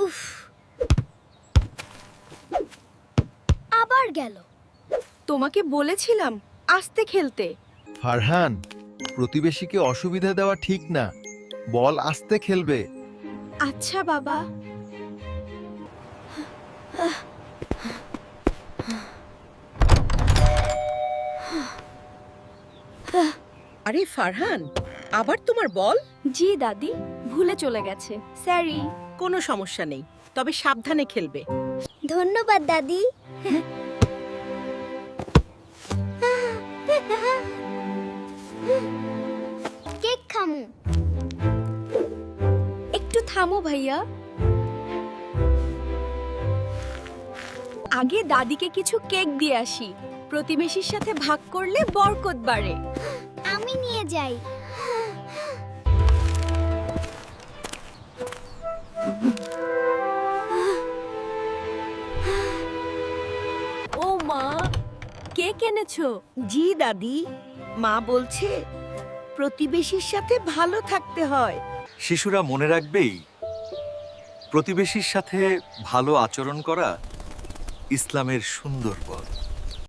উফ, আবার গেল। তোমাকে বলেছিলাম আস্তে খেলতে। ফারহান, প্রতিবেশীকে অসুবিধা দেওয়া ঠিক না। বল আস্তে খেলবে। আচ্ছা বাবা। আরে ফারহান, আবার তোমার বল? জি দাদি, ভুলে চলে গেছে, সরি। কোনো সমস্যা নেই, তবে সাবধানে খেলবে। ধন্যবাদ দাদি। কেক খামু। একটু থামো ভাইয়া, আগে দাদিকে কিছু কেক দিয়ে আসি। প্রতিবেশীর সাথে ভাগ করলে বরকত বাড়ে। আমি নিয়ে যাই। ও মা, কেক এনেছো? জি দাদি, মা বলছে প্রতিবেশীর সাথে ভালো থাকতে হয়। শিশুরা মনে রাখবেই, প্রতিবেশীর সাথে ভালো আচরণ করা ইসলামের সুন্দর পথ।